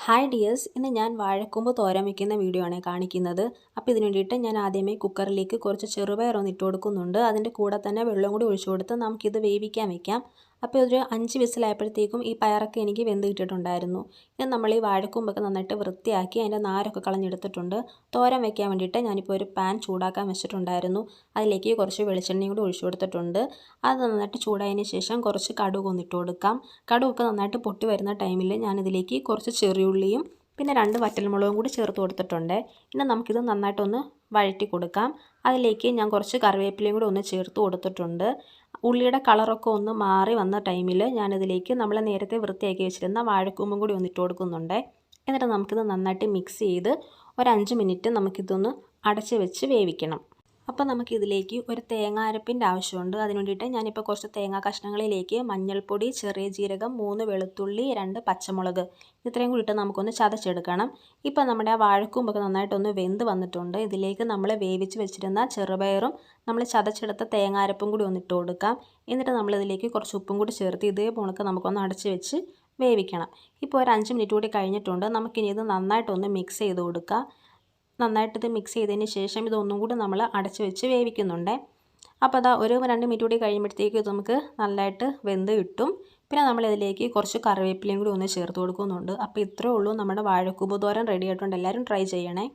Hi dears, ഇന്ന് ഞാൻ വാഴക്കൂമ്പ് തോരൻ വയ്ക്കുന്ന വീഡിയോ ആണ് കാണിക്കുന്നത്. അപ്പോൾ ഇതിന് വേണ്ടിയിട്ട് ഞാൻ ആദ്യമേ കുക്കറിലേക്ക് കുറച്ച് ചെറുപയറൊന്ന് ഇട്ട് കൊടുക്കുന്നുണ്ട്. അതിൻ്റെ കൂടെ തന്നെ വെള്ളം കൂടി ഒഴിച്ചു കൊടുത്ത് നമുക്കിത് വേവിക്കാൻ വെക്കാം. അപ്പോൾ ഒരു 5 വിസിലായപ്പോഴത്തേക്കും ഈ പയറൊക്കെ എനിക്ക് വെന്ത് കിട്ടിയിട്ടുണ്ടായിരുന്നു. ഇനി നമ്മൾ ഈ വാഴക്കൂമ്പൊക്കെ നന്നായിട്ട് വൃത്തിയാക്കി അതിൻ്റെ നാരൊക്കെ കളഞ്ഞെടുത്തിട്ടുണ്ട്. തോരൻ വയ്ക്കാൻ വേണ്ടിയിട്ട് ഞാനിപ്പോൾ ഒരു പാൻ ചൂടാക്കാൻ വെച്ചിട്ടുണ്ടായിരുന്നു. അതിലേക്ക് കുറച്ച് വെളിച്ചെണ്ണയും കൂടി ഒഴിച്ചു കൊടുത്തിട്ടുണ്ട്. അത് നന്നായിട്ട് ചൂടായതിന് ശേഷം കുറച്ച് കടുക് ഒന്നിട്ട് കൊടുക്കാം. കടുകൊക്കെ നന്നായിട്ട് പൊട്ടി വരുന്ന ടൈമിൽ ഞാനിതിലേക്ക് കുറച്ച് ചെറിയുള്ളിയും പിന്നെ 2 വറ്റൽമുളകും കൂടി ചേർത്ത് കൊടുത്തിട്ടുണ്ട്. ഇനി നമുക്കിത് നന്നായിട്ടൊന്ന് വഴറ്റി കൊടുക്കാം. അതിലേക്ക് ഞാൻ കുറച്ച് കറിവേപ്പിലയും കൂടി ഒന്ന് ചേർത്ത് കൊടുത്തിട്ടുണ്ട്. ഉള്ളിയുടെ കളറൊക്കെ ഒന്ന് മാറി വന്ന ടൈമിൽ ഞാനിതിലേക്ക് നമ്മൾ നേരത്തെ വൃത്തിയാക്കി വെച്ചിരുന്ന വാഴക്കൂമ്പും കൂടി ഒന്നിട്ട് കൊടുക്കുന്നുണ്ട്. എന്നിട്ട് നമുക്കിത് നന്നായിട്ട് മിക്സ് ചെയ്ത് ഒരു 5 മിനിറ്റ് നമുക്കിതൊന്ന് അടച്ച് വെച്ച് വേവിക്കണം. അപ്പോൾ നമുക്കിതിലേക്ക് ഒരു തേങ്ങ അരപ്പിൻ്റെ ആവശ്യമുണ്ട്. അതിന് വേണ്ടിയിട്ട് ഞാനിപ്പോൾ കുറച്ച് തേങ്ങാ കഷ്ണങ്ങളിലേക്ക് മഞ്ഞൾപ്പൊടി, ചെറിയ ജീരകം, 3 വെളുത്തുള്ളി, 2 പച്ചമുളക് ഇത്രയും കൂടിയിട്ട് നമുക്കൊന്ന് ചതച്ചെടുക്കണം. ഇപ്പോൾ നമ്മുടെ ആ വാഴക്കൂമ്പൊക്കെ നന്നായിട്ടൊന്ന് വെന്ത് വന്നിട്ടുണ്ട്. ഇതിലേക്ക് നമ്മൾ വേവിച്ച് വെച്ചിരുന്ന ചെറുപയറും നമ്മൾ ചതച്ചെടുത്ത തേങ്ങ അരപ്പും കൂടി ഒന്നിട്ട് കൊടുക്കാം. എന്നിട്ട് നമ്മളിതിലേക്ക് കുറച്ച് ഉപ്പും കൂടി ചേർത്ത് ഇതേപോണക്ക് നമുക്കൊന്ന് അടച്ച് വെച്ച് വേവിക്കണം. ഇപ്പോൾ ഒരു 5 മിനിറ്റ് കൂടി കഴിഞ്ഞിട്ടുണ്ട്. നമുക്കിനി ഇത് നന്നായിട്ടൊന്ന് മിക്സ് ചെയ്ത് കൊടുക്കാം. നന്നായിട്ടിത് മിക്സ് ചെയ്തതിന് ശേഷം ഇതൊന്നും കൂടി നമ്മൾ അടച്ച് വെച്ച് വേവിക്കുന്നുണ്ട്. അപ്പോൾ അതാ ഒരു 2 മിനിറ്റ് കൂടി കഴിയുമ്പോഴത്തേക്ക് ഇത് നമുക്ക് നല്ലതായിട്ട് വെന്ത് കിട്ടും. പിന്നെ നമ്മളിതിലേക്ക് കുറച്ച് കറിവേപ്പിലയും കൂടി ഒന്ന് ചേർത്ത് കൊടുക്കുന്നുണ്ട്. അപ്പോൾ ഇത്രയേ ഉള്ളൂ, നമ്മുടെ വാഴക്കൂമ്പ് തോരൻ റെഡി ആയിട്ടുണ്ട്. എല്ലാവരും ട്രൈ ചെയ്യണേ.